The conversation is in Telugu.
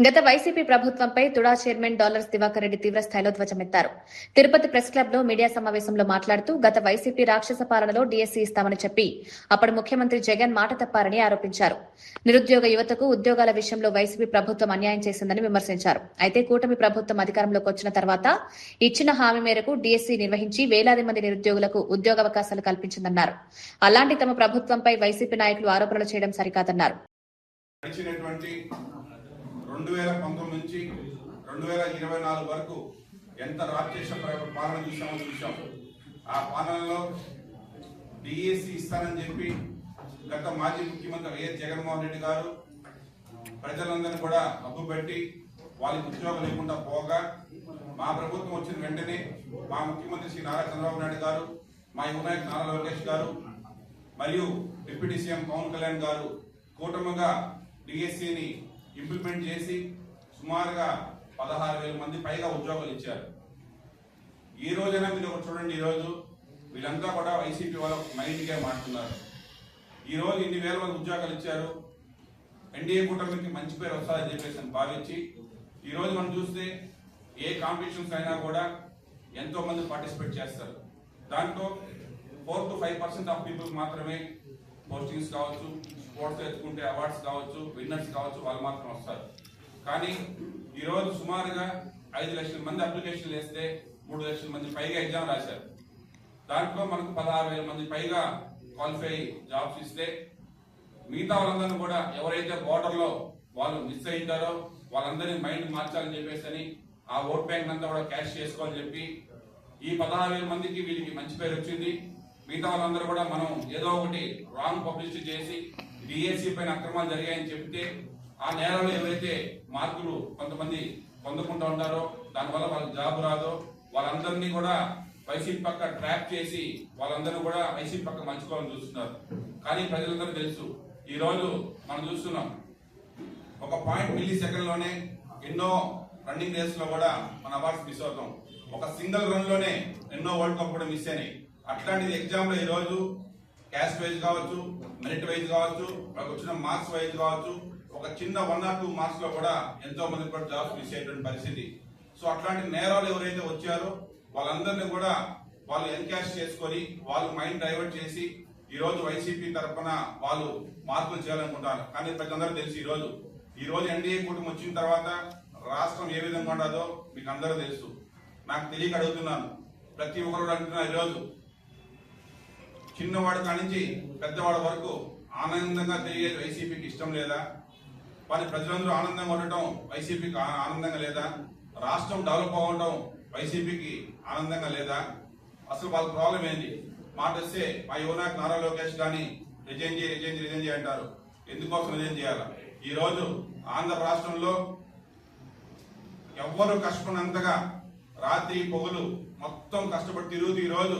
గత వైసీపీ ప్రభుత్వంపై తుడా చైర్మన్ డాలర్స్ దివాకర్ రెడ్డి తీవ్రస్థాయిలో ధ్వజమెత్తారు. తిరుపతి ప్రెస్ క్లబ్ లో మీడియా సమావేశంలో మాట్లాడుతూ గత వైసీపీ రాక్షస పాలనలో డీఎస్సీ ఇస్తామని చెప్పి అప్పటి ముఖ్యమంత్రి జగన్ మాట తప్పారని ఆరోపించారు. నిరుద్యోగ యువతకు ఉద్యోగాల విషయంలో వైసీపీ ప్రభుత్వం అన్యాయం చేసిందని విమర్శించారు. అయితే కూటమి ప్రభుత్వం అధికారంలోకి వచ్చిన తర్వాత ఇచ్చిన హామీ మేరకు డీఎస్సీ నిర్వహించి వేలాది మంది నిరుద్యోగులకు ఉద్యోగావకాశాలు కల్పించిందన్నారు. అలాంటి తమ ప్రభుత్వంపై వైసీపీ నాయకులు ఆరోపణలు చేయడం సరికాదన్నారు. 2019 నుంచి 2024 వరకు ఎంత రాక్షస పాలన చూసాం. ఆ పాలనలో డిఎస్సి ఇస్తానని చెప్పి గత మాజీ ముఖ్యమంత్రి వైఎస్ జగన్మోహన్ రెడ్డి గారు ప్రజలందరినీ కూడా అప్పు పెట్టి వాళ్ళకి ఉద్యోగం లేకుండా పోగా మా ప్రభుత్వం వచ్చిన వెంటనే మా ముఖ్యమంత్రి శ్రీ నారా చంద్రబాబు నాయుడు గారు, మా యువనాయక్ నారా లోకేష్ గారు మరియు డిప్యూటీ సీఎం పవన్ కళ్యాణ్ గారు కూటమిగా డిఎస్సిని ఇంప్లిమెంట్ చేసి సుమారుగా 16,000 మంది పైగా ఉద్యోగాలు ఇచ్చారు. ఈ రోజైనా మీరు ఒకటి చూడండి, ఈ రోజు వీళ్ళంతా కూడా వైసీపీ వాళ్ళ మైండ్ గా మారుతున్నారు. ఈ రోజు ఇన్ని వేల మంది ఉద్యోగాలు ఇచ్చారు, ఎన్డీఏ కూటమికి మంచి పేరు వస్తుందని చెప్పేసి భావించి ఈ రోజు మనం చూస్తే ఏ కాంపిటీషన్స్ అయినా కూడా ఎంతో మంది పార్టిసిపేట్ చేస్తారు. దాంట్లో 4 to 5% ఆఫ్ పీపుల్ మాత్రమే పోస్టింగ్స్ కావచ్చు, స్పోర్ట్స్ ఎత్తుకుంటే అవార్డ్స్ కావచ్చు, విన్నర్స్ కావచ్చు, వాళ్ళు మాత్రం వస్తారు. కానీ ఈరోజు సుమారుగా 5 లక్షల మంది అప్లికేషన్లు వేస్తే 3 లక్షల మంది పైగా ఎగ్జామ్ రాశారు. దాంట్లో మనకు 16,000 మంది పైగా క్వాలిఫై జాబ్స్ ఇస్తే మిగతా వాళ్ళందరినీ కూడా ఎవరైతే బోర్డర్ లో వాళ్ళు మిస్ అయింటారో వాళ్ళందరినీ మైండ్ మార్చాలని చెప్పేసి ఆ ఓట్ బ్యాంక్ అంతా కూడా క్యాష్ చేసుకోవాలని చెప్పి ఈ 16,000 మందికి వీళ్ళకి మంచి పేరు వచ్చింది. మిగతా వాళ్ళందరూ కూడా మనం ఏదో ఒకటి రాంగ్ పబ్లిసిటీ చేసి డిఎస్సీ పైన అక్రమాలు జరిగాయని చెప్తే ఆ నేరాలు ఎవరైతే మార్కులు కొంతమంది పొందుకుంటూ ఉంటారో దానివల్ల వాళ్ళకి జాబ్ రాదో వాళ్ళందరినీ కూడా వైసీపీ పక్క ట్రాప్ చేసి వాళ్ళందరూ కూడా వైసీపీ పక్క మంచుకోవాలని చూస్తున్నారు. కానీ ప్రజలందరూ తెలుసు, ఈ రోజు మనం చూస్తున్నాం 1 మిల్లీ సెకండ్ లోనే ఎన్నో రన్నింగ్ రేస్ లో కూడా మన అవార్డ్స్ మిస్ అవుతాం. ఒక సింగిల్ రన్ లోనే ఎన్నో వరల్డ్ కప్ కూడా మిస్ అయినాయి. అట్లాంటిది ఎగ్జామ్ లో ఈ రోజు క్యాస్ట్ వైజ్ కావచ్చు, మెరిట్ వైజ్ కావచ్చు, వాళ్ళకి వచ్చిన మార్క్స్ వైజ్ కావచ్చు, ఒక చిన్న 1 or 2 మార్క్స్ లో కూడా ఎంతో మంది కూడా జాబ్స్ మిస్ అయ్యేటువంటి పరిస్థితి. సో అట్లాంటి నేరాలు ఎవరైతే వచ్చారో వాళ్ళందరినీ కూడా వాళ్ళు ఎన్కాష్ చేసుకొని వాళ్ళు మైండ్ డైవర్ట్ చేసి ఈ రోజు వైసీపీ తరఫున వాళ్ళు మార్పులు చేయాలనుకుంటారు. కానీ ప్రజలందరూ తెలుసు, ఈ రోజు ఎన్డీఏ కూటమి వచ్చిన తర్వాత రాష్ట్రం ఏ విధంగా ఉండదో మీకు అందరూ తెలుసు. నాకు తెలియక అడుగుతున్నాను, ప్రతి ఒక్కరు అంటున్నారు, ఈరోజు చిన్నవాడు కానించి పెద్దవాడు వరకు ఆనందంగా తిరిగేది వైసీపీకి ఇష్టం లేదా? వారి ప్రజలందరూ ఆనందంగా ఉండటం వైసీపీకి ఆనందంగా లేదా? రాష్ట్రం డెవలప్ అవ్వడం వైసీపీకి ఆనందంగా లేదా? అసలు వాళ్ళ ప్రాబ్లం ఏంటి? మాట వస్తే మా యువనాయక్ నారా లోకేష్ గాని రిజైన్ చేయి అంటారు. ఎందుకోసం రిజైన్ చేయాలా? ఈ రోజు ఆంధ్ర రాష్ట్రంలో ఎవ్వరు కష్టపడినంతగా రాత్రి పొగలు మొత్తం కష్టపడి తిరుగుతూ ఈ రోజు